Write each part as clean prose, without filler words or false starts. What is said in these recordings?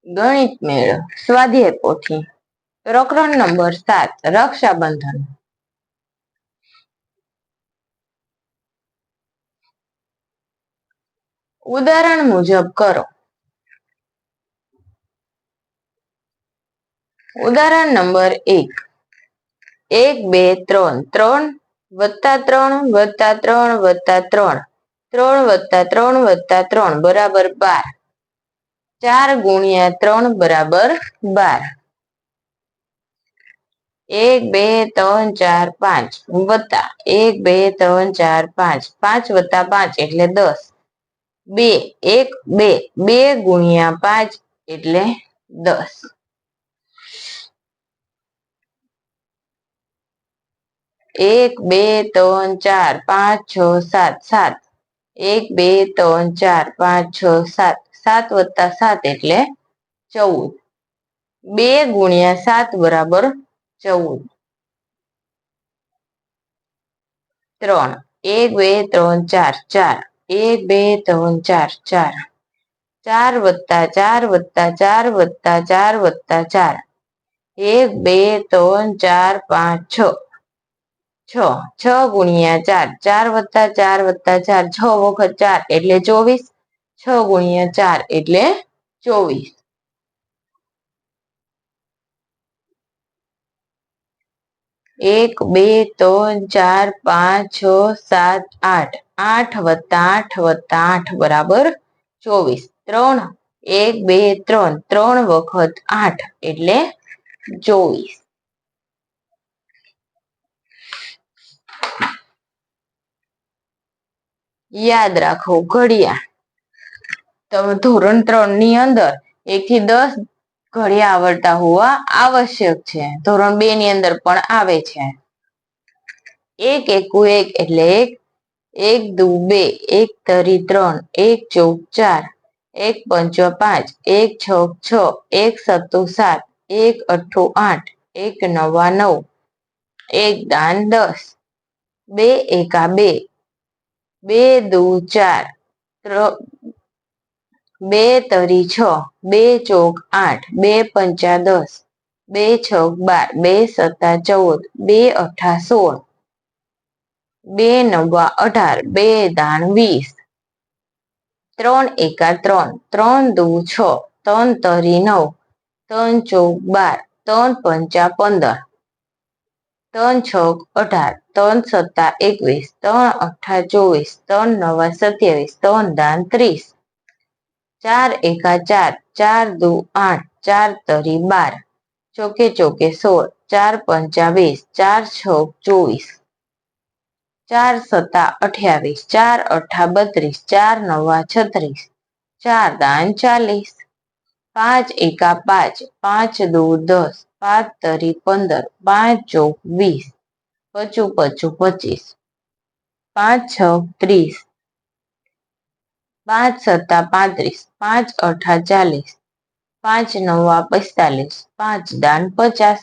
ગણિત મેળો સ્વાધ્યાય પોથી પ્રકરણ નંબર 7 રક્ષાબંધન. ઉદાહરણ મુજબ કરો. ઉદાહરણ નંબર 1 1 2 3 3 વત્તા 3 વત્તા 3 વત્તા 3 3 વત્તા 3 વત્તા 3 બરાબર 12. 4 ગુણ્યા 3 બરાબર 12. 1 2 3 4 5 વત્તા 1 2 3 4 5 5 વત્તા 5 એટલે 10. 2 1 2 2 ગુણ્યા 5 એટલે 10. 1 2 3 4 5 6 7 7 1 2 3 4 5 6 7 7 વત્તા 7 એટલે 14. 2 ગુણ્યા 7 બરાબર 14. 3 1 2 3 4 4 1 2 3 4 4 4 વત્તા 4 વત્તા 4 વત્તા 4 વત્તા 4 1 2 3 4 5 6 6 6 ગુણ્યા 4 4 વત્તા 4 વત્તા 4 6 વખત 4 એટલે 24. 6 ગુણ્યા 4 એટલે 24. 1 2 3 4 5 6 7 8 8 વત્તા 8 વત્તા 8 બરાબર 24. 3 1 2 3 3 વખત 8 એટલે 24. યાદ રાખો ઘડિયા. તમે ધોરણ 3 ની અંદર 1 થી 10 ઘડિયા આવડતા હોવા આવશ્યક છે. ધોરણ 2 ની અંદર પણ આવે છે. 1 એકુ 1 એટલે 1, 1 દુ 2, 1 તરી 3, 1 ચોક 4, 1 પંચો 5, 1 છોક 6, 1 સત્તુ 7, 1 અઠ્ઠું 8, 1 નવા 9, 1 દાન 10, 2 એકા 2, 2 દુ 4, 2 તરી 6, 2 ચોક 8, 2 પંચા 10, 2 છોક 12, 2 સત્તા 14, 2 અઠ્ઠા 16, 2 નવા 18, 2 દાન 20, 3 એકા 3, 3 દુ 6, 3 તરી 9, 3 ચોક 12, 3 પંચા 15, 3 છોક 18, 3 સત્તા 21, 3 અઠ્ઠા 24, 3 નવા 27, 3 દાન 30, 4 એકા 4, 4 દુ 8, 4 તરી 12, ચોકે ચોકે 16, 4 પંચા 20, 4 છોક 24, 4 સત્તા 28, 4 અઠ્ઠા 32, 4 નવા 36, 4 દાન 40, 5 એકા 5, 5 દુ 10, 5 તરી 15, 5 ચોક 20, પચું પચું 25, 5 છોક 30, 5 સત્તા 35, 5 અઠ્ઠા 40, 5 નવા 45, 5 દાન 50,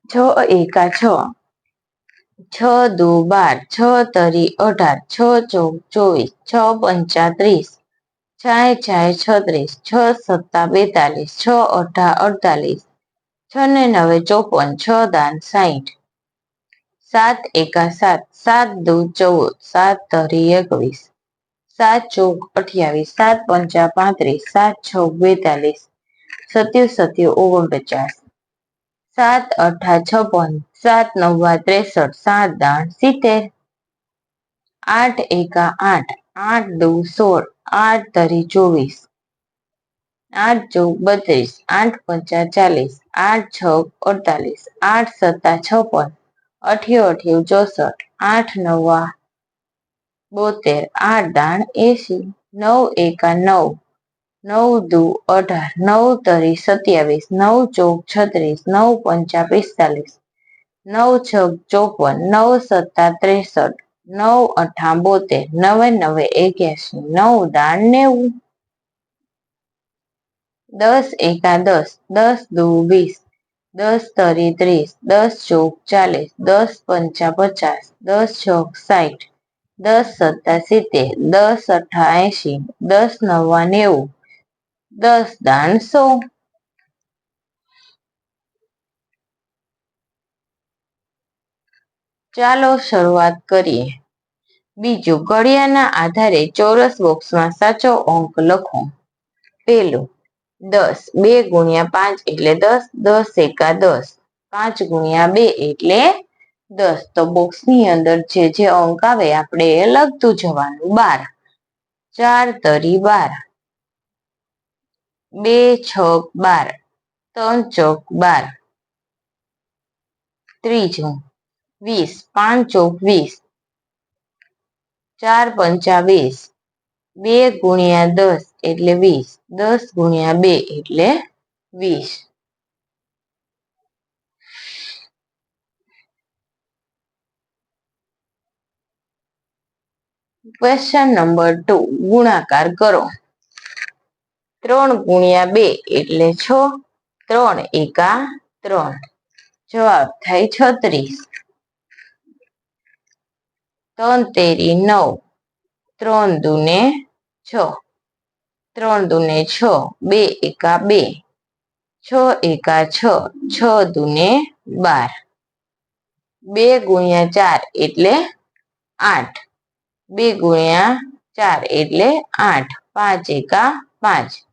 6 એકા 6, 6 દુ 12, 6 તરી 18, 6 ચોક 24, 6 પંચા 30, 6 36, 6 સત્તા 42, 6 અઠ્ઠા 48, 6 ને 9 54, 6 દાન 60, 7 એકા 7, 7 દુ 14, 7 તરી 21, 7 ચોક 28, 7 પંચા 35, 7 છોક 42, 7 સત્યું 49, 7 અઠ્ઠા 56, 7 નવા 63, 7 દાન 70, 8 એકા 8, 8 દુ 16, 8 તરી 24, 8 ચોક 32, 8 પંચા 40, 8 છોક 48, 8 સત્તા 56, 88 64, 8 નવા 72, 8 દાન 80, 9 એકા 9, 9 દુ 18, 9 તરી 27, 9 ચોક 36, 9 પંચા 45, 9 છોક 54, 9 સત્તા 63, 9 અઠ્ઠા 72, 9 9 81, 9 દાન 90, 10 એકા 10, 10 દુ 20, 10 તરી 30, 10 ચોક 40, 10 પંચા 50, 10 છોક 60, 10 સત્તા 70, 10 અઠ્ઠા 80, 10 નવા 90, 10 દાન 100. ચાલો શરૂઆત કરીએ. બીજું, ઘડિયાના આધારે ચોરસ બોક્સમાં સાચો અંક લખો. પહેલું, 10, 2 ગુણ્યા 5 એટલે 10, 10 એકા 10, 5 ગુણ્યા 2 એટલે 10. તો બોક્સની અંદર જે અંક આવે આપણે એ લખતું જવાનું. 12, 4 તરી 12, 2 છક 12, 3 ચોક 12. ત્રીજું, 20, 5 ચોક 20, 4 પંચા 20, 2 ગુણ્યા 10 એટલે 20, 10 ગુણ્યા 2 એટલે 20. ક્વેશ્ચન નંબર 2, ગુણાકાર કરો. 3 ગુણ્યા 2 એટલે 6, 3 એકા 3, જવાબ થાય 36. 3 તેરી 9, 3 દૂને 6, 3 દૂને 6, 2 એકા 2, 6 એકા 6, 6 દૂને 12. 2 ગુણ્યા 4 એટલે 8, 2 ગુણ્યા 4 એટલે 8, 5 એકા 5,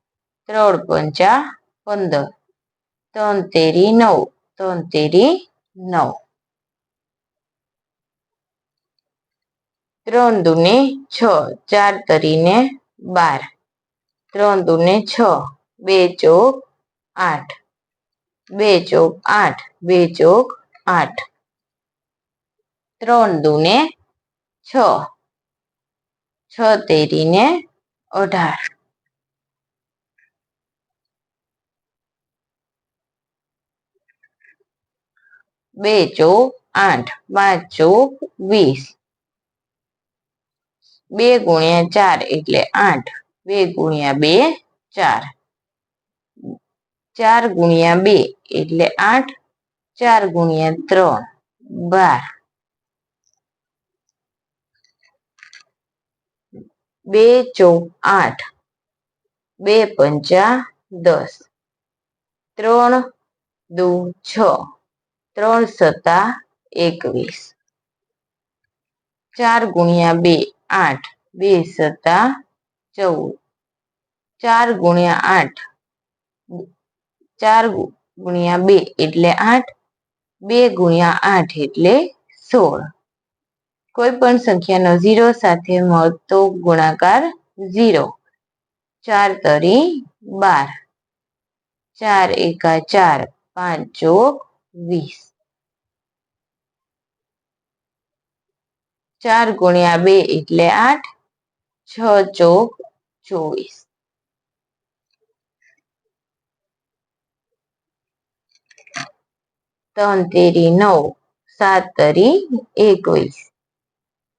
3 પંચા 15, 3 તેરી 9, 3 તેરી 9. 3 દૂને 6, 4 તરીને 12, 3 દૂને 6, 2 ચોક 8, 2 ચોક 8, 2 ચોક 8. 3 દૂને 6, 6 તેરીને 18. 2 ચોક 8, 5 ચોક 20. 2 ગુણ્યા 4 એટલે 8, 2 ગુણ્યા 2 4, 4 ગુણ્યા 2 એટલે 8, 4 ગુણ્યા 3 12. 2 ચોક 8, 2 પંચા 10, 3 દુ 6, 3 સત્તા 21. 4 ગુણ્યા 2 8, 2 સત્તા 14, 4 ગુણ્યા 8, 4 ગુણ્યા 2 એટલે 8, 2 ગુણ્યા 8 એટલે 16. કોઈ પણ સંખ્યાનો 0 સાથે મળતો ગુણાકાર 0. 4 તરી 12, 4 એકા 4, 5 ચોક 20. 4 ગુણ્યા 2 એટલે 8, 6 ચોક 24. 3 તેરી 9, 7 તરી 21.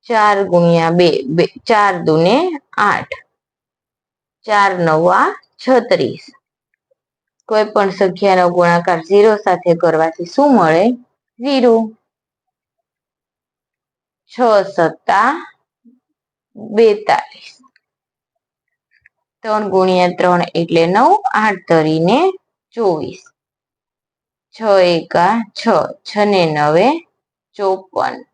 4 ગુણ્યા 2, 4 દૂને 8, 4 નવા 36. કોઈ પણ સંખ્યાનો ગુણાકાર 0 સાથે કરવાથી શું મળે? 0. 6 સત્તા 42. 3 ગુણ્યા 3 એટલે 9, 8 તરીને 24. 6 એકા 6, 6 ને 9 54.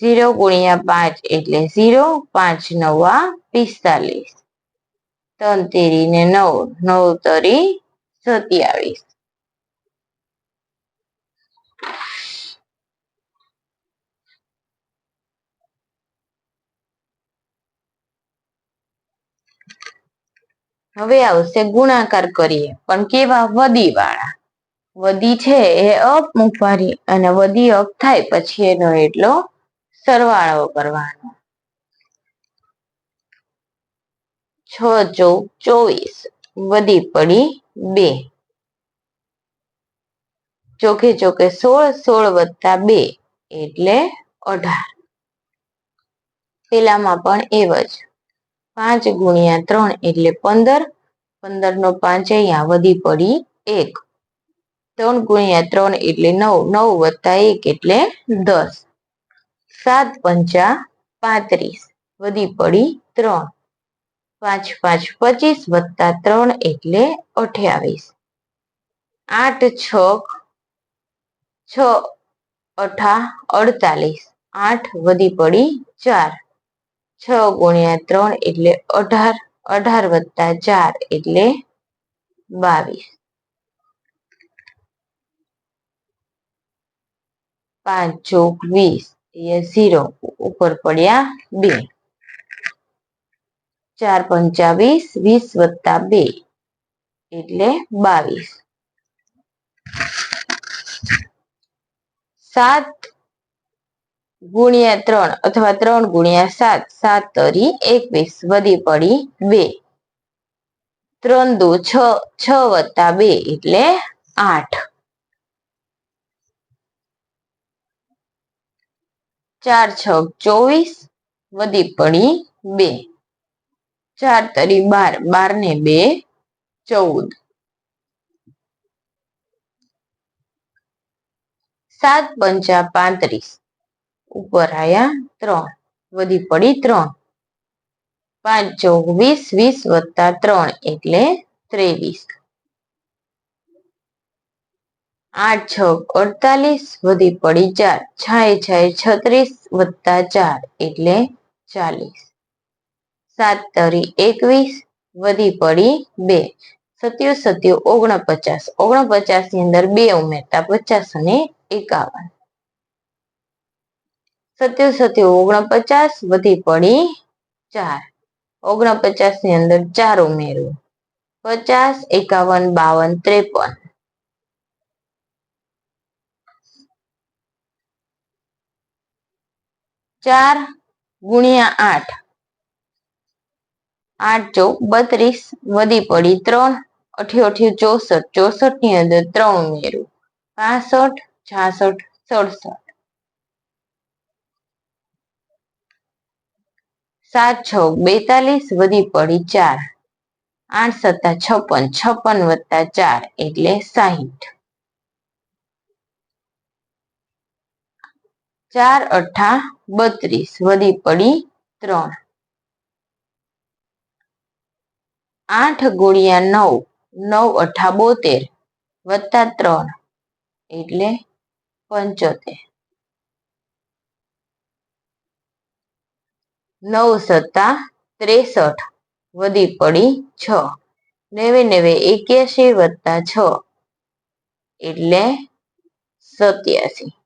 0 ગુણ્યા 5 એટલે 0, 5 નવા 45. 3 તેરીને 9, 9 તરી 27. હવે આવશે ગુણાકાર કરીએ, પણ કેવા? વધી વાળા. વધી છે એ અપ મૂકવાની અને વધી અપ થાય પછી એનો એટલો સરવાળો કરવાનો. 6 ચોક 24, વધી પડી 2. ચોકે ચોકે 16, 16 વત્તા 2 એટલે 18. પેલામાં પણ એવ જ. 5 ગુણ્યા 3 એટલે 15, 15 નો 5 અહીંયા વધી પડી 1. 3 ગુણ્યા 3 એટલે 9, 9 વત્તા 1 એટલે 10. 7 પંચા 35 વધી પડી 3. 5 5 25 વત્તા 3 એટલે 28. 8 6 6 અઠા 48. 8 વધી પડી 4. 6 ગુણ્યા 3 એટલે 18. 18 વત્તા 4 એટલે 22. 5 ચોક 20 એ 0 ઉપર પડ્યા 2. 4 પંચા 20 20 વત્તા 2 એટલે 22. 7 ગુણ્યા 3 અથવા 3 ગુણ્યા 7 7 તરી 21 વધી પડી 2. 3 દુ 6 6 વત્તા 2 એટલે 8. 4 6 24 વધી પડી 2. 4 તરી 12 12 ને 2 14. 7 પંચા 35 ઉપર આયા 3 વધી પડી 3. 5 ચોક 20 20 વત્તા 3 એટલે 23. 8 છ 48 વધી પડી 4. 6 6 36 વત્તા 4 એટલે 40. 7 તરી 21 વધી પડી 2. 7 7 49 49 ની અંદર 2 ઉમેરતા 50 અને 51. 7 7 49 વધી પડી 4. 49 ની અંદર 4 ઉમેરવું 50 51 52 53. 4 ગુણ્યા 8 8 ચોક 32 વધી પડી 3. 88 64 64 ની અંદર 3 ઉમેરવું 65 66 67. 7 6 42 વધી પડી 4. 8 7 56 56 વત્તા 4 એટલે 60. 4 અઠા 32 વધી પડી 3. 8 ગુણ્યા 9 9 અઠા 72 વત્તા 3 એટલે 75. 9 સત્તા 63 વધી પડી 6. 90 81 વત્તા 6 એટલે 87.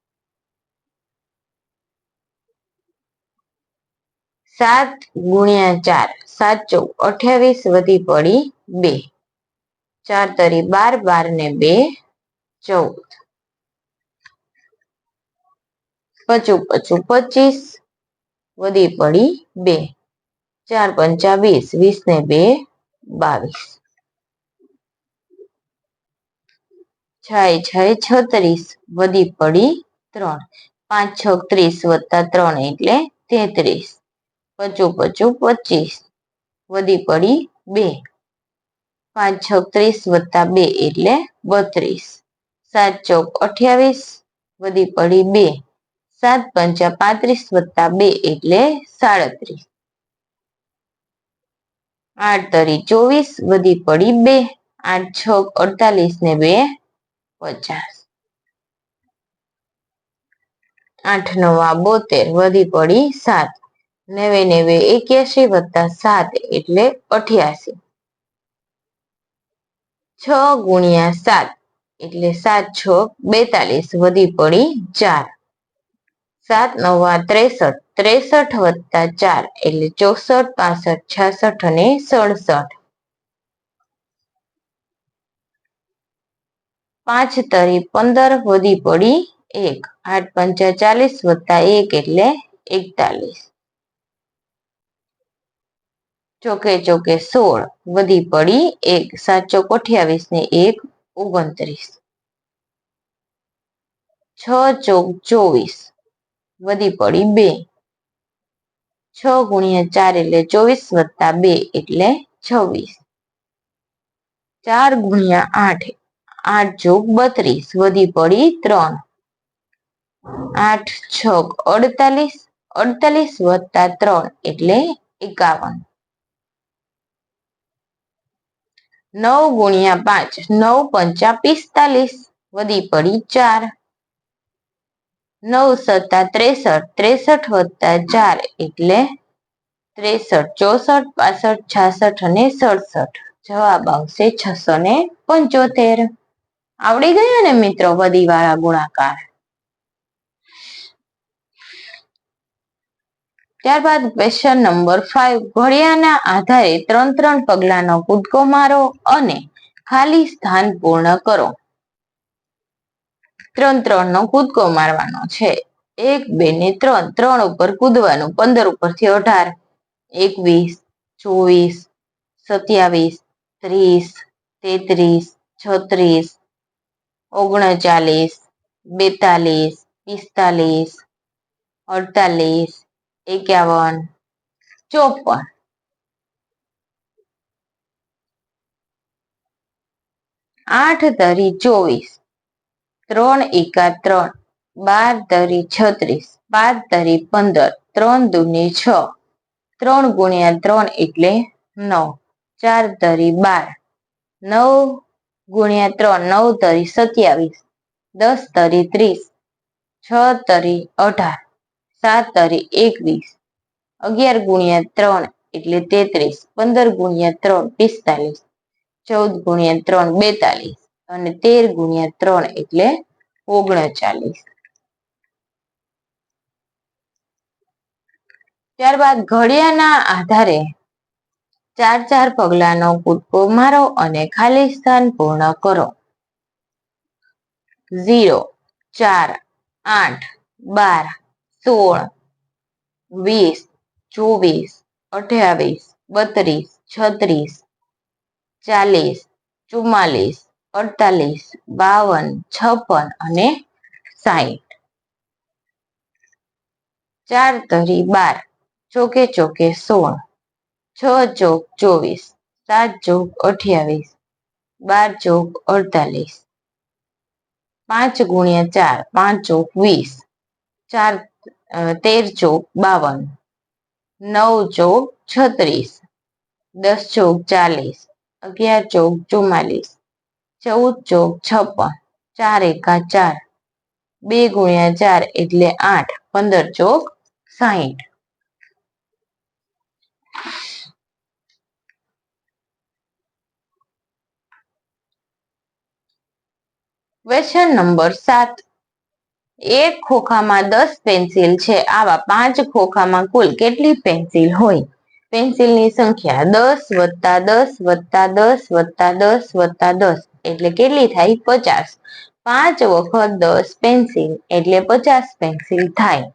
7 ગુણ્યા 4 7 ચોક 28 વધી પડી 2. 4 તરી 12 12 ને 2 14. 55 25 વધી પડી 2. 4 પંચા 20 20 ને 2 22. 6 6 36 વધી પડી 3. 5 6 30 વત્તા 3 એટલે 33. 55 25 વધી પડી 2. 5 6 30 વત્તા 2 એટલે 32. 7 ચોક 28 વધી પડી 2. 7 પંચા 35 વત્તા 2 એટલે 37. 8 તરી 24 વધી પડી 2. 8 6 48 ને 2 50. 8 9 72 વધી પડી 7. 90 81 વત્તા 7 એટલે 88. 6 ગુણ્યા 7 એટલે 7 6 42 વધી પડી 4. 7 9 63 63 વત્તા 4 એટલે 64 65 66 અને 67. 5 તરી 15 વધી પડી 1. 8 પંચા 40 વત્તા 1 એટલે 41. ચોકે ચોકે 16 વધી પડી 1. 7 ચોક 28 ને 1 29. 6 ચોક 24 વધી પડી 2. 6 ગુણ્યા 4 એટલે 24 વત્તા 2 એટલે 26. 4 ગુણ્યા 8 8 ચોક 32 વધી પડી 3. 8 છ 48 48 વત્તા 3 એટલે 51. 9 ગુણ્યા 5 9 પંચા 45 વધી પડી 4. 9 સત્તા 63 63 વત્તા 4 એટલે 63 64 65 66 અને 67. જવાબ આવશે 675. આવડી ગયા ને મિત્રો વધી વાળા ગુણાકાર. ત્યારબાદ ક્વેશ્ચન નંબર 5. ઘડિયાળના આધારે 3 પગલાનો કૂદકો મારો અને ખાલી સ્થાન પૂર્ણ કરો. 3 નો કૂદકો મારવાનો છે. 1 2 ને 3 3 ઉપર કૂદવાનું. 15 ઉપરથી 18 21 24 27 30 33 36 39 42 45 48 51 54. 8 તરી 24 3 એકા 3 12 તરી 36 5 તરી 15 3 દૂને 6 3 ગુણ્યા 3 એટલે 9 4 તરી 12 9 ગુણ્યા 3 9 તરી 27 10 તરી 30 6 તરી 18 7 તરી 21 11 ગુણ્યા 3 એટલે 33 15 ગુણ્યા 3 45 14 ગુણ્યા 3 42 અને 13 ગુણ્યા 3 એટલે 39. ત્યારબાદ ઘડિયાળના આધારે 4 પગલાનો કૂદકો મારો અને ખાલી સ્થાન પૂર્ણ કરો. 0 4 8 12 16 20 24 28 32 36 40 44 48 52 56 અને 60. 4 તરી 12 ચોકે ચોકે 16 6 ચોક 24 7 ચોક 28 12 ચોક 48 5 ગુણ્યા 4 5 ચોક 20 4 13 ચોક 52 9 ચોક 36 10 ચોક 40 11 ચોક 44 14 ચોક 56 4 એકા 4 2 ગુણ્યા 4 એટલે 8 15 ચોક 60. Question number 7. એક ખોખામાં 10 પેન્સિલ છે. આવા 5 ખોખામાં કુલ કેટલી પેન્સિલ હોય? પેન્સિલની સંખ્યા 10 વત્તા 10 વત્તા 10 વત્તા 10 વત્તા 10 એટલે કેટલી થાય? 50. 5 વખત 10 પેન્સિલ એટલે 50 પેન્સિલ થાય.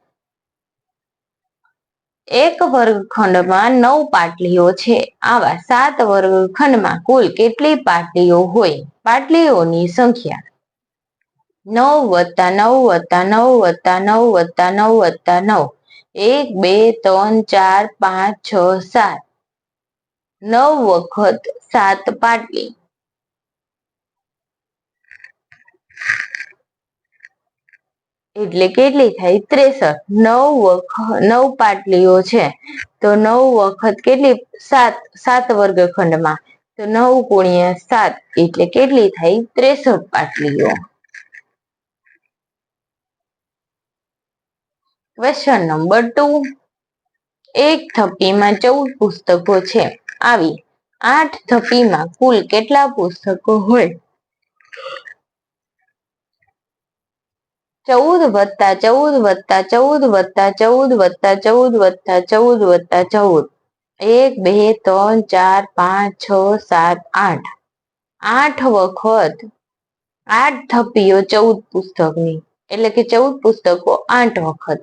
એક વર્ગખંડમાં 9 પાટલીઓ છે. આવા 7 વર્ગખંડમાં કુલ કેટલી પાટલીઓ હોય? પાટલીઓની સંખ્યા 9 વત્તા 9 વત્તા 9 વત્તા 9 વત્તા 9 વત્તા 9 1 2 3 4 5 6 7 9 વખત 7 પાટલી એટલે કેટલી થાય? 63. 9 પાટલીઓ છે તો 9 વખત કેટલી? 7 વર્ગખંડમાં તો 9 ગુણ્યા 7 એટલે કેટલી થાય? 63 પાટલીઓ. Question number 2. એક થપ્પીમાં 14 પુસ્તકો છે. આવી 8 થપ્પીમાં કુલ કેટલા પુસ્તકો હોય? 14 વત્તા 14 વત્તા 14 વત્તા 14 વત્તા 14 વત્તા 14 વત્તા 14 1 2 3 4 5 6 7 8 8 વખત 8 થપ્પીઓ 14 પુસ્તકની એટલે કે 14 પુસ્તકો 8 વખત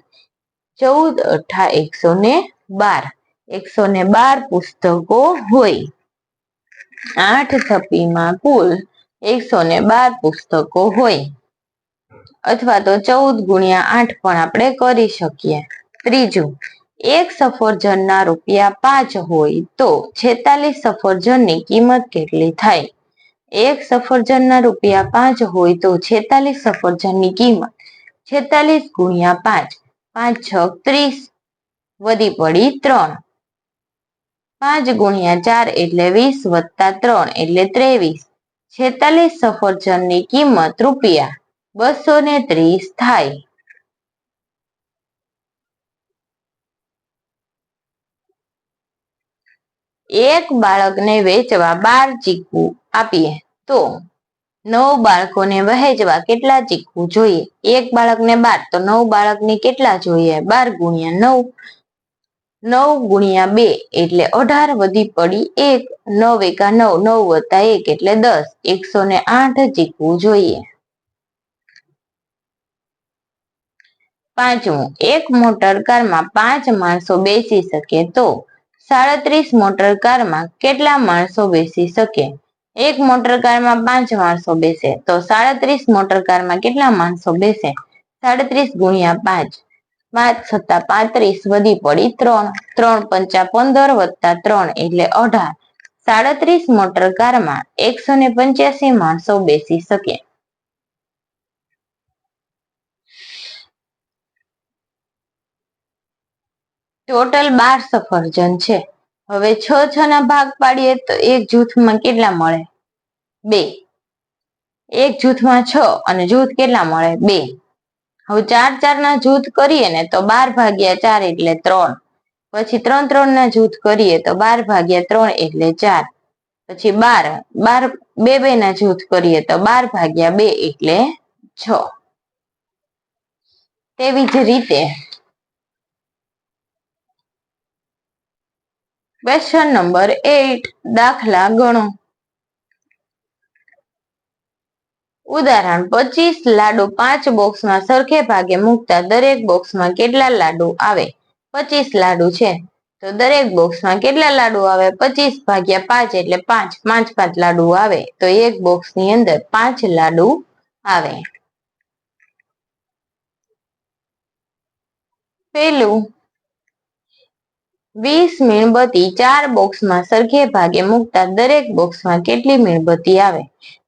14 અઠા 112 112 પુસ્તકો હોય. 8 થપ્પીમાં કુલ 112 પુસ્તકો હોય. અથવા તો 14 ગુણ્યા 8 પણ આપણે કરી શકીએ. ત્રીજું, એક સફરજનના રૂપિયા 5 હોય તો 46 સફરજનની કિંમત કેટલી થાય? એક સફરજનના રૂપિયા 5 હોય તો 46 સફરજનની કિંમત 46 ગુણ્યા 5 5 6 30 વધી પડી 3. 5 ગુણ્યા 4 એટલે 20 વત્તા 3 એટલે 23. 46 સફરજનની કિંમત રૂપિયા 230 થાય. એક બાળકને વેચવા 12 ચીકુ આપીએ તો 9 બાળકોને વહેંચવા કેટલા ચીકુ જોઈએ? એક બાળકને 12 તો 9 બાળકને કેટલા જોઈએ? 12 ગુણ્યા 9. 9 ગુણ્યા 2 એટલે 18 વધી પડી 1. 9 એકા 9, 9 વત્તા 1 એટલે 10. 108 ચીકુ જોઈએ. પાંચમું, એક મોટર કારમાં 5 માણસો બેસી શકે તો 37 મોટર કારમાં કેટલા માણસો બેસી શકે? એક મોટર કારમાં 5 માણસો બેસે તો 37 મોટર કારમાં કેટલા માણસો બેસે? 37 ગુણ્યા 5. 5 સત્તા 35 વધી પડી 3. 3 પંચા 15 વત્તા 3 એટલે 18. 37 મોટર કારમાં 185 માણસો બેસી શકે. ટોટલ 12 સફરજન છે. હવે 6 ના ભાગ પાડીએ તો એક જૂથમાં કેટલા મળે? 2. એક જૂથમાં 6 અને જૂથ કેટલા મળે? 2. હવે 4 ના જૂથ કરીએ ને તો 12 ભાગ્યા 4 એટલે 3. પછી 3 ના જૂથ કરીએ તો 12 ભાગ્યા 3 એટલે 4. પછી 12 2 ના જૂથ કરીએ તો 12 ભાગ્યા 2 એટલે 6. તેવી જ રીતે ક્વેશ્ચન નંબર 8 દાખલા ગણો. ઉદાહરણ 25 લાડુ 5 બોક્સમાં સરખે ભાગે મૂકતા દરેક બોક્સમાં કેટલા લાડુ આવે? 25 લાડુ છે તો દરેક બોક્સમાં કેટલા લાડુ આવે? 25 ભાગ્યા 5 એટલે 5. 5 5 લાડુ આવે તો એક બોક્સની અંદર 5 લાડુ આવે. પેલું, 20 મીણબત્તી 4 બોક્સમાં સરખે ભાગે મૂકતા દરેક બોક્સમાં કેટલી મીણબત્તી આવે?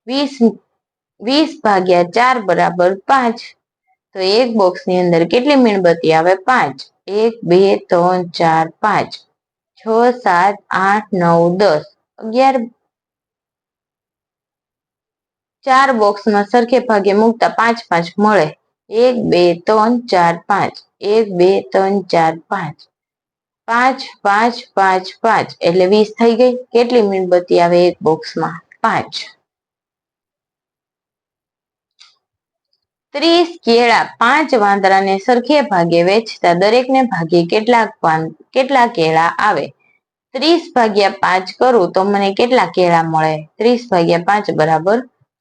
20 ભાગ્યા 4 બરાબર 5. તો એક બોક્સની અંદર કેટલી મીણબત્તી આવે? 5. 1 2 3 4 5 6 7 8 9 10 11. 4 બોક્સમાં સરખે ભાગે મૂકતા 5 5 મળે. 1 2 3 4 5 1 2 3 4 5 5 5 5 5 એટલે 20 થઈ ગઈ. કેટલી મીણબત્તી આવે એક બોક્સમાં? 5. 30 કેળા 5 વાંદરાને સરખે ભાગે વેચતા દરેકને ભાગે કેટલા કેળા આવે? 30 ભાગ્યા 5 કરું તો મને કેટલા કેળા મળે? 30 ભાગ્યા 5 બરાબર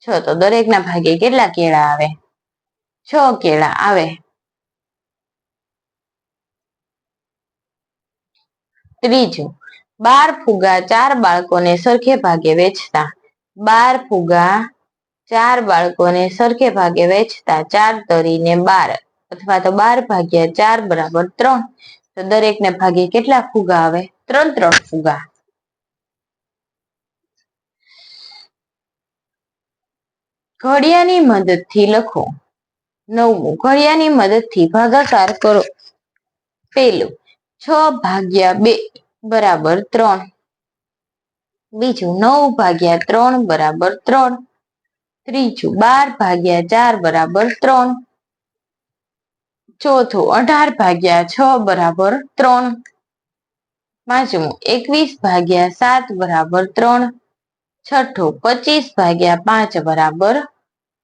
6. તો દરેકના ભાગે કેટલા કેળા આવે? 6 કેળા આવે. ત્રીજું, 12 ફુગ્ગા 4 બાળકોને સરખે ભાગે વેચતા 12 ફુગ્ગા 4 બાળકોને સરખે ભાગે વેચતા 4 તરીને 12 અથવા તો 12 ભાગ્યા 4 બરાબર 3. તો દરેકને ભાગે કેટલા ફુગ્ગા આવે? 3 3 ફુગ્ગા. ઘડિયાની મદદથી લખો. 9મું, ઘડિયાની મદદથી ભાગાકાર કરો. પેલું, 6 ભાગ્યા 2 બરાબર 3. બીજું, 9 ભાગ્યા 3 બરાબર 3. ત્રીજું, 12 ભાગ્યા 4 બરાબર 3. ચોથું, 18 ભાગ્યા 6 બરાબર 3. પાંચમું, 21 ભાગ્યા 7 બરાબર 3. છઠ્ઠું, 25 ભાગ્યા 5 બરાબર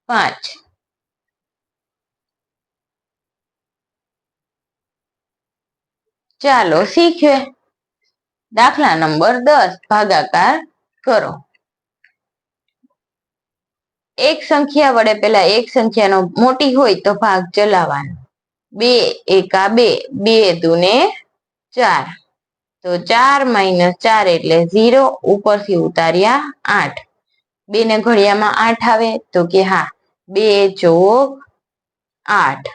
5. ચાલો શીખીએ. દાખલા નંબર 10 ભાગાકાર કરો. એક સંખ્યા વડે પેલા એક સંખ્યાનો મોટી હોય તો ભાગ ચલાવવાનો. 2 એકા 2, 2 દુને 4. તો 4 - 4 એટલે 0. ઉપરથી ઉતાર્યા 8. 2 ને ઘડિયામાં 8 આવે તો કે હા, 2 ચોક 8.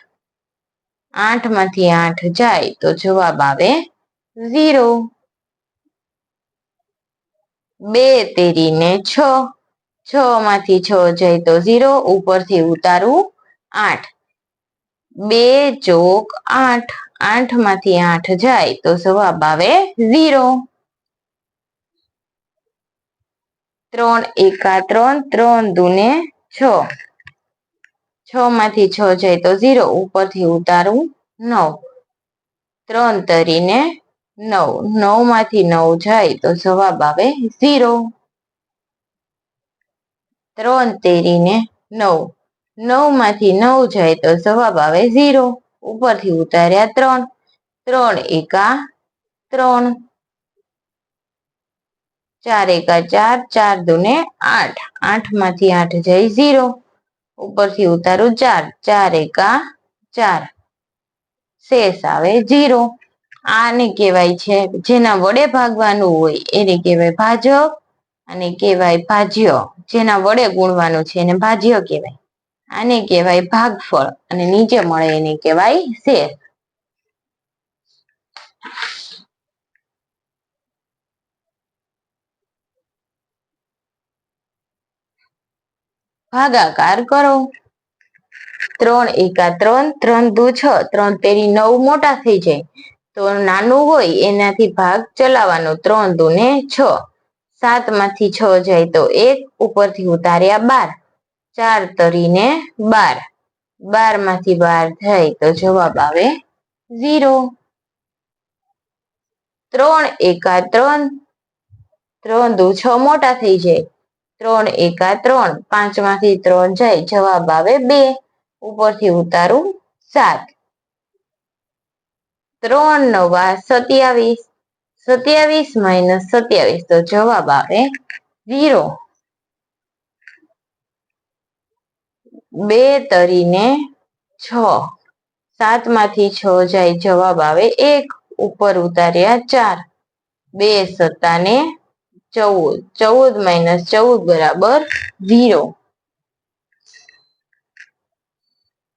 8 માંથી 8 જાય તો જવાબ આવે 0. 2 તેરીને 6. 6 માંથી 6 જાય તો 0. ઉપરથી ઉતારું 8. 2 ચોક 8. 8 માંથી 8 જાય તો જવાબ આવે 0. 3 એકા 3, 3 દૂને 6. 6 માંથી 6 જાય તો 0, ઉપરથી ઉતારું 9. 3 તરીને 9, 9 માંથી 9 જાય તો જવાબ આવે 0. 3 તેરીને 9, 9 માંથી 9 જાય તો જવાબ આવે 0, ઉપરથી ઉતાર્યા 3. 3 એકા 3, 4 એકા 4, 4 દૂને 8, 8 માંથી 8 જાય 0, ઉપરથી ઉતારું 4, 4 એકા 4, શેષ આવે 0. આને કહેવાય છે જેના વડે ભાગવાનું હોય એને કહેવાય ભાજક, અને કહેવાય ભાજ્ય. જેના વડે ગુણવાનું છે એને ભાજ્ય કહેવાય. આને કહેવાય ભાગફળ, અને નીચે મળે એને કહેવાય શેષ. ભાગાકાર કરો. 3 એકા 3, 3 દુ 6, 3 તેરી 9 મોટા થઈ જાય તો નાનું હોય એનાથી ભાગ ચલાવવાનો. 3 દૂને 6, 7 માંથી 6 જાય તો 1, ઉપરથી ઉતાર્યા 12. 4 તરીને 12, 12 માંથી 12 જાય તો જવાબ આવે 0. 3 એકા 3, 3 દુ 6 મોટા થઈ જાય. 3 એકા 3, 5 માંથી 3 જાય જવાબ આવે 2, ઉપરથી ઉતારું 7. 3 નવા 27, 27 માઇનસ 27 તો જવાબ આવે 0. 2 તરીને 6, 7 માંથી 6 જાય જવાબ આવે 1, ઉપર ઉતાર્યા 4. 2 સત્તાને 14, 14 માઇનસ 14 બરાબર 0.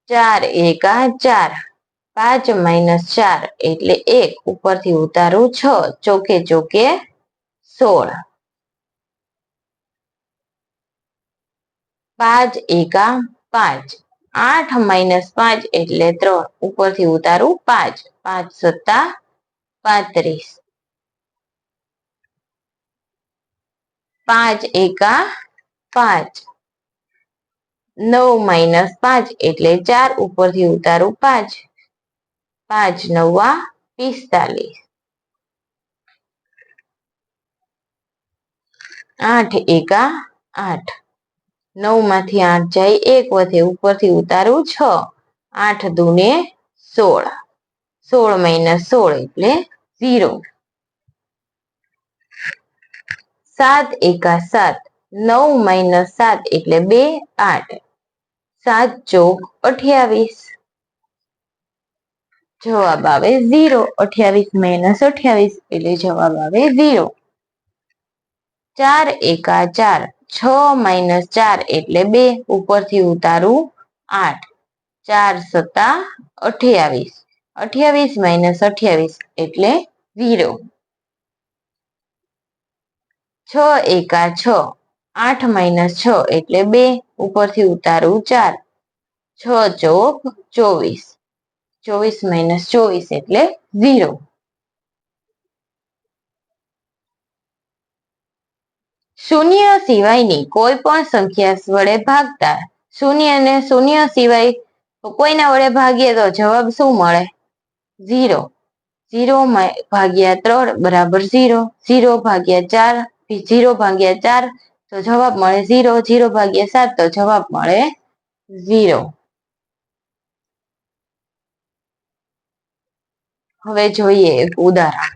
4 એકા 4, 5 માઇનસ 4 એટલે 1, ઉપરથી ઉતારું 6, ચોકે ચોકે 16. 5 એકા 5, 8 માઇનસ 5 એટલે 3, ઉપરથી ઉતારું 5, 5 સત્તા 35. 5 એકા 5, 9 માઇનસ 5 એટલે 4, ઉપરથી ઉતારું 5, 5 નવા 45. 8 એકા 8, 9 માંથી 8 જાય 1 વધે, ઉપરથી ઉતારું 6, 8 દૂને 16, 16 માઇનસ 16 એટલે 0. 7 એકા 7, 9 માઇનસ 7 એટલે 2, 8, 7 ચોક 28. જવાબ આવે 0. 28 માઇનસ 28 એટલે જવાબ આવે 0. 4 એકા 4, 6 માઇનસ 4 એટલે 2, ઉપરથી ઉતારું 8, 4 સત્તા 28, 28 માઇનસ 28 એટલે 0. 6 એકા 6, 8 માઇનસ 6 એટલે 2, ઉપરથી ઉતારું 4, 6 ચોક 24, 24 માઇનસ 24 એટલે 0. શૂન્ય સિવાયની કોઈ પણ સંખ્યા વડે ભાગતા શૂન્યને શૂન્ય સિવાય કોઈના વડે ભાગીએ તો જવાબ શું મળે? 0. 0 ભાગ્યા 3 બરાબર 0, 0 ભાગ્યા 4, 0 ભાગ્યા 4 તો જવાબ મળે 0, 0 ભાગ્યા 7 તો જવાબ મળે 0. હવે જોઈએ એક ઉદાહરણ.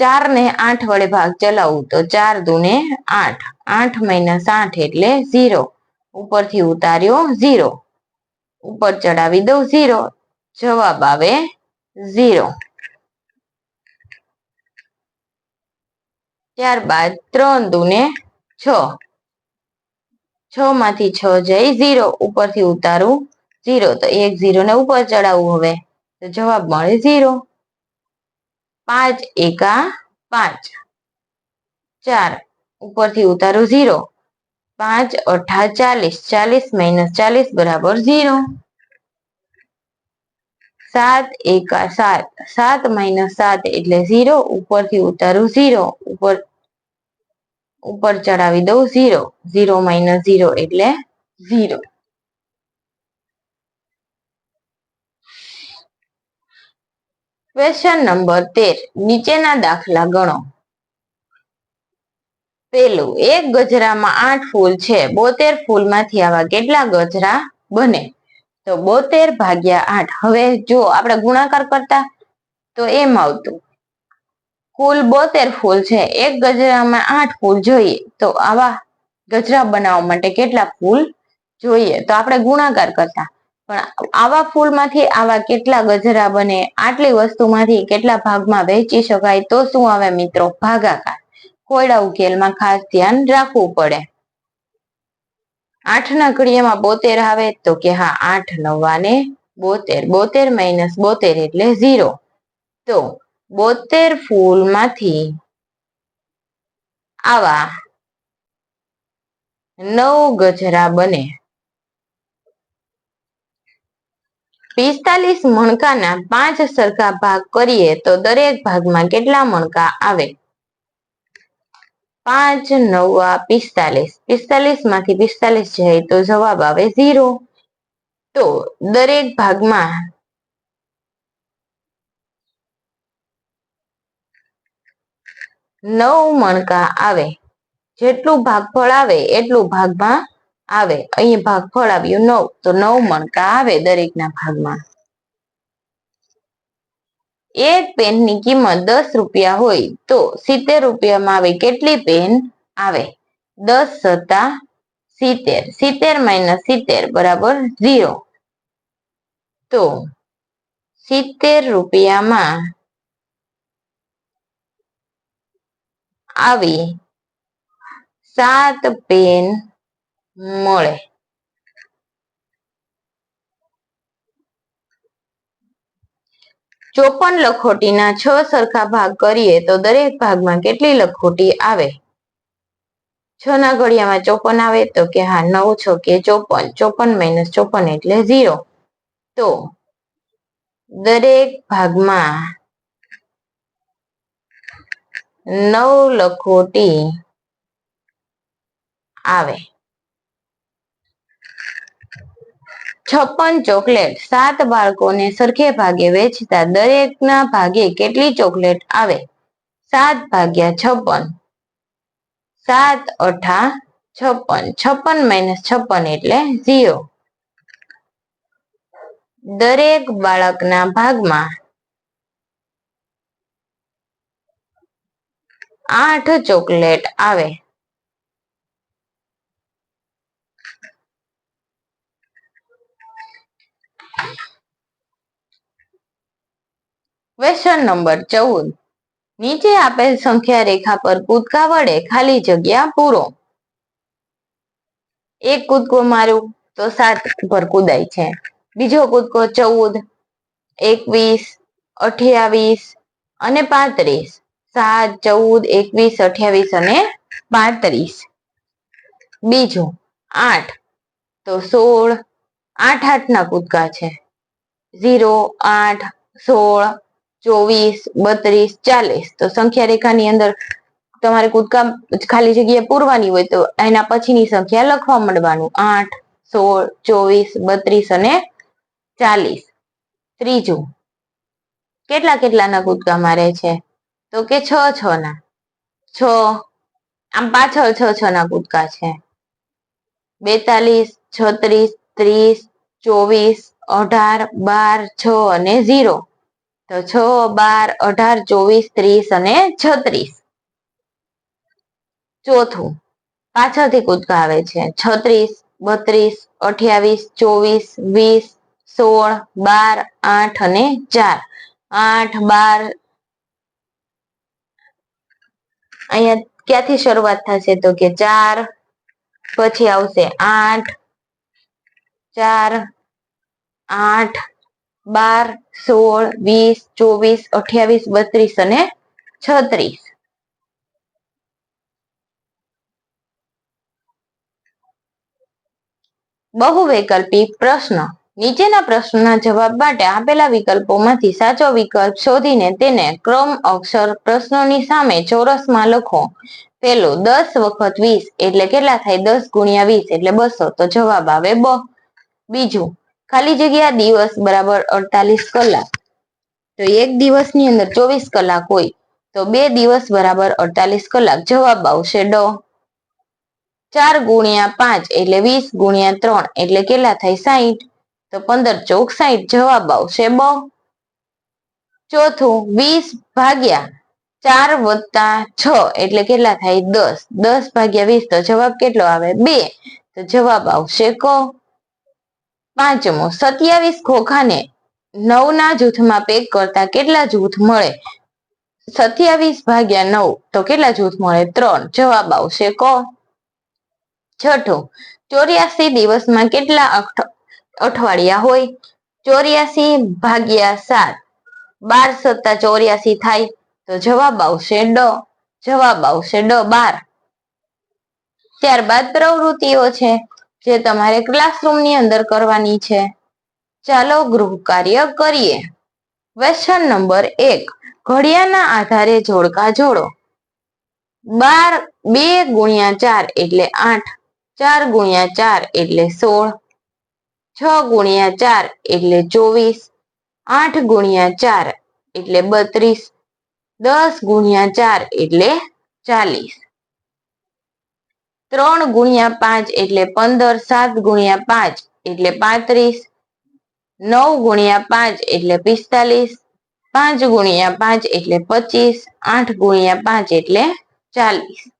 4 ને 8 વડે ભાગ ચલાવવું તો 4 દૂને 8, 8 માઇનસ 8 એટલે 0, ઉપરથી ઉતાર્યો 0, ઉપર ચડાવી દઉં 0, જવાબ આવે 0. ત્યારબાદ 3 દૂને 6, 6 માંથી 6 જાય 0, ઉપરથી ઉતારું 0, તો 1 0 ને ઉપર ચડાવવું હવે તો જવાબ મળે 0. 5 એકા 5, 4 ઉપરથી ઉતારું 0, 5 અઠા 40, 40 માઇનસ 40 બરાબર 0. 7 એકા 7, 7 - 7 એટલે 0, ઉપરથી ઉતારું 0, ઉપર ચડાવી દઉં 0, 0 - 0 એટલે 0. ક્વેશ્ચન નંબર 13, નીચેના દાખલા ગણો. પેલું, એક ગજરામાં 8 ફૂલ છે, 72 ફૂલમાંથી આવા કેટલા ગજરા બને? તો 72 ભાગ્યા 8. હવે જો આપણે ગુણાકાર કરતા તો એમ આવતું, કુલ 72 ફૂલ છે, એક ગજરામાં 8 ફૂલ જોઈએ, તો આવા ગજરા બનાવવા માટે કેટલા ફૂલ જોઈએ? તો આપણે ગુણાકાર કરતા, પણ આવા ફૂલમાંથી આવા કેટલા ગજરા બને, આટલી વસ્તુમાંથી કેટલા ભાગમાં વહેંચી શકાય, તો શું આવે મિત્રો? ભાગાકાર. કોયડા ઉકેલમાં ખાસ ધ્યાન રાખવું પડે. 8 ના ઘડિયામાં 72 આવે તો કે હા, 8 × 9 = 72, 72 - 72 એટલે 0. તો 72 ફૂલમાંથી આવા 9 ગજરા બને. 45 મણકાના 5 સરખા ભાગ કરીએ તો દરેક ભાગમાં કેટલા મણકા આવે? 5 × 9 = 45, 45 માંથી 45 જાય તો જવાબ આવે 0. તો દરેક ભાગમાં 9 મણકા આવે. જેટલું ભાગફળ આવે એટલું ભાગમાં આવે. અહીં ભાગફળ આવ્યું 9, તો 9 મણકા આવે દરેકના ભાગમાં. એક પેનની કિંમત 10 રૂપિયા હોય તો 70 રૂપિયામાં આવે કેટલી પેન આવે? 10 * 70, 70 - 70 = 0. તો 70 રૂપિયામાં આવી 7 પેન મળે. ચોપન લખોટીના 6 સરખા ભાગ કરીએ તો દરેક ભાગમાં કેટલી લખોટી આવે? 6 ના ઘડિયામાં 54 આવે તો કે હા, 9 × 6 = 54, 54 - 54 એટલે 0. તો દરેક ભાગમાં 9 લખોટી આવે. 56 ચોકલેટ 7 બાળકોને સરખે ભાગે વેચતા દરેકના ભાગે કેટલી ચોકલેટ આવે? 7 ભાગ્યા 56, 7 × 8 = 56, 56 - 56 એટલે 0. દરેક બાળકના ભાગમાં 8 ચોકલેટ આવે. ક્વેશ્ચન નંબર 14, નીચે આપેલ સંખ્યા રેખા પર કૂદકા વડે ખાલી જગ્યા પૂરો. એક કૂદકો મારું તો 7 પર કૂદાય છે. બીજો કૂદકો 14, 21, 28 અને 35. 7, 14, 21, 28 અને 35. બીજો 8 તો 16, 8 8 ના કૂદકા છે. 0, 8, 16, 24, 32, 40. તો સંખ્યા રેખાની અંદર તમારે કૂદકા ખાલી જગ્યા પૂરવાની હોય તો એના પછીની સંખ્યા લખવા માંડવાનું. 8, 16, 24, 32 અને 40. ત્રીજું, કેટલાના કૂદકા મારે છે? તો કે 6 6 ના. 6, આમ પાછળ 6 6 ના કૂદકા છે. 42, 36, 30, 24, 18, 12, 6 અને 0. તો 6, 12, 18, 24, 30 અને 36. ચોથું, પાછળથી કૂદકા આવે છે. 36, 32, 28, 24, 20, 16, 12, 8 અને 4. 8, 12. અહીંયા ક્યાંથી શરૂઆત થશે? તો કે 4, પછી આવશે 8, 4, 8, 12, 16, 20, 24, 28, 32 અને 36. બહુવૈકલ્પિક પ્રશ્ન. નીચેના પ્રશ્નના જવાબ માટે આપેલા વિકલ્પોમાંથી સાચો વિકલ્પ શોધીને તેને ક્રમ અક્ષર પ્રશ્નોની સામે ચોરસમાં લખો. પેલું 10 વખત 20 એટલે કેટલા થાય? 10 ગુણ્યા 20 એટલે 200, તો જવાબ આવે બ. બીજું, ખાલી જગ્યા દિવસ બરાબર 48 કલાક, તો એક દિવસની અંદર 24 કલાક હોય, તો 2 દિવસ બરાબર 48 કલાક, જવાબ આવશે ડ. 4 ગુણ્યા 5 એટલે 20 ગુણ્યા 3 એટલે કેટલા થાય? 60, તો 15 ચોક 60, જવાબ આવશે બ. ચોથું, 20 ભાગ્યા 4 વત્તા 6 એટલે કેટલા થાય? 10, 10 ભાગ્યા 20, તો જવાબ કેટલો આવે? 2, તો જવાબ આવશે ક. પાંચમું, 27 ખોખાને 9 ના જૂથમાં પેક કરતા કેટલા જૂથ મળે? 27 ભાગ્યા 9, તો કેટલા જૂથ મળે? 3, જવાબ આવશે ક. છઠ્ઠું, 84 દિવસમાં કેટલા અઠવાડિયા હોય? 84 ભાગ્યા 7, 12 સત્તા 84 થાય, તો જવાબ આવશે ડ. જવાબ આવશે ડ, 12. ત્યારબાદ પ્રવૃત્તિઓ છે જે તમારે ક્લાસરૂમની અંદર કરવાની છે. ચાલો ગૃહ કાર્ય કરીએ. ક્વેશ્ચન નંબર 1, ઘડિયાના આધારે જોડકા જોડો. 2 ગુણ્યા 4 એટલે 8, 4 ગુણ્યા 4 એટલે 16, 6 ગુણ્યા 4 એટલે 24, 8 ગુણ્યા 4 એટલે 32, 10 ગુણ્યા 4 એટલે 40, 3 ગુણ્યા 5 એટલે 15, 7 ગુણ્યા 5 એટલે 35, 9 ગુણ્યા 5 એટલે 45, 5 ગુણ્યા 5 એટલે 25, 8 ગુણ્યા 5 એટલે 40,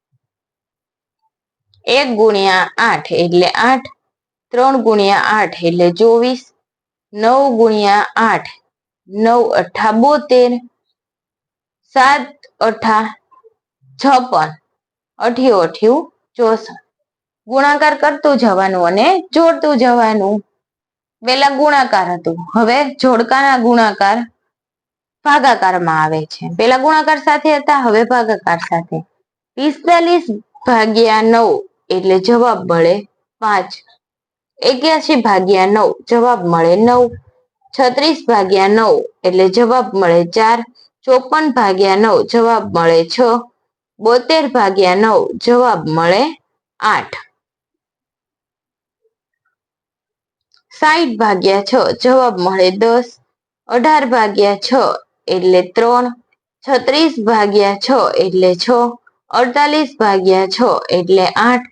1 ગુણ્યા 8 એટલે 8, 3 ગુણ્યા 8 એટલે 24, 9 ગુણ્યા 8, 9 અઠ્ઠા 72, 7 અઠ્ઠા 56, 8 64. ગુણાકાર કરતું જવાનું અને જોડતું જવાનું. પેલા ગુણાકાર હતું, હવે જોડકાના ગુણાકાર ભાગાકારમાં આવે છે. પેલા ગુણાકાર સાથે હતા, હવે ભાગાકાર સાથે. 45 ભાગ્યા 9 એટલે જવાબ મળે 5, 81 ભાગ્યા 9 જવાબ મળે 9, 36 ભાગ્યા 9 એટલે જવાબ મળે 4, 54 ભાગ્યા 9 જવાબ મળે 6, 72 ભાગ્યા 9 જવાબ મળે 8, 60 ભાગ્યા 6 જવાબ મળે 10, 18 ભાગ્યા 6 એટલે 3, 36 ભાગ્યા 6 એટલે 6, 48 ભાગ્યા 6 એટલે 8,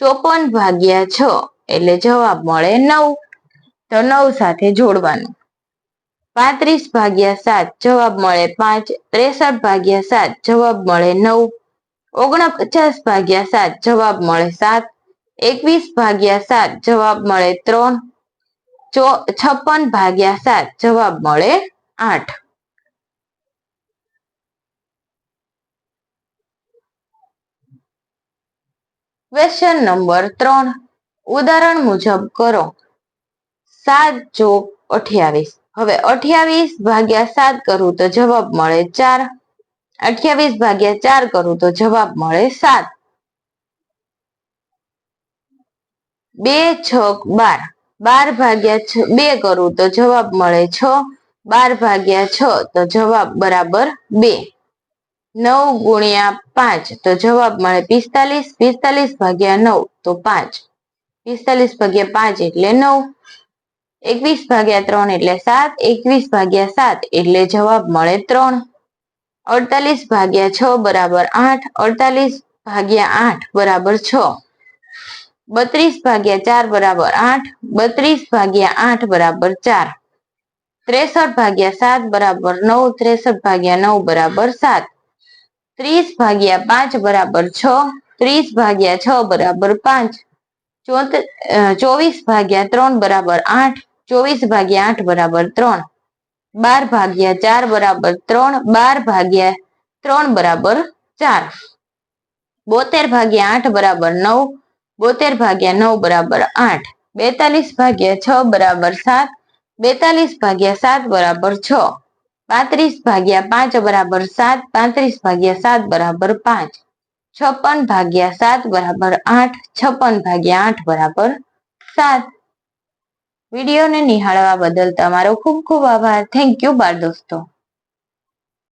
54 ભાગ્યા 6 એટલે જવાબ મળે 9, તો 9 સાથે જોડવાનું. 35 ભાગ્યા 7 જવાબ મળે 5, 63 ભાગ્યા 7 જવાબ મળે 9, 49 ભાગ્યા 7 જવાબ મળે 7, 21 ભાગ્યા 7 જવાબ મળે 3, 56 ભાગ્યા 7 જવાબ મળે 8. ક્વેશ્ચન નંબર 3, ઉદાહરણ મુજબ કરો. 7 ચોક 28. હવે 28 ભાગ્યા 7 કરું તો જવાબ મળે 4, 28 ભાગ્યા 4 કરું તો જવાબ મળે 7, 2 છક 12, 12 ભાગ્યા 2 કરું તો જવાબ મળે 6, 12 ભાગ્યા 6 તો જવાબ બરાબર 2, 9 ગુણ્યા 5 તો જવાબ મળે 45, 45 ભાગ્યા 9 તો 5, 45 ભાગ્યા 5 એટલે 9, 21 ભાગ્યા 3 એટલે 7, 21 ભાગ્યા 7 એટલે જવાબ મળે 3, 48 ભાગ્યા 6 બરાબર 8, 48 ભાગ્યા 8 બરાબર 6, 32 ભાગ્યા 4 બરાબર 8, 32 ભાગ્યા 8 બરાબર 4, 63 ભાગ્યા 7 બરાબર 9, 63 ભાગ્યા 9 બરાબર 7, 30 ભાગ્યા 5 બરાબર 6, 30 ભાગ્યા 6 બરાબર 5, 24 ભાગ્યા 3 બરાબર 8, 24 ભાગ્યા 8 બરાબર 3, 12 ભાગ્યા 4 બરાબર 3, 12 ભાગ્યા 3 બરાબર 4, 72 ભાગ્યા 8 બરાબર 9, 72 ભાગ્યા 9 બરાબર 8, 42 ભાગ્યા 6 બરાબર 7, 42 ભાગ્યા 7 બરાબર 6, 35 ભાગ્યા 5 બરાબર 7, 35 ભાગ્યા 7 બરાબર 5, 56 ભાગ્યા 7 બરાબર 8, 56 ભાગ્યા 8 બરાબર 7. વિડીયોને નિહાળવા બદલ તમારો ખૂબ ખૂબ આભાર. થેન્ક યુ બાળ દોસ્તો.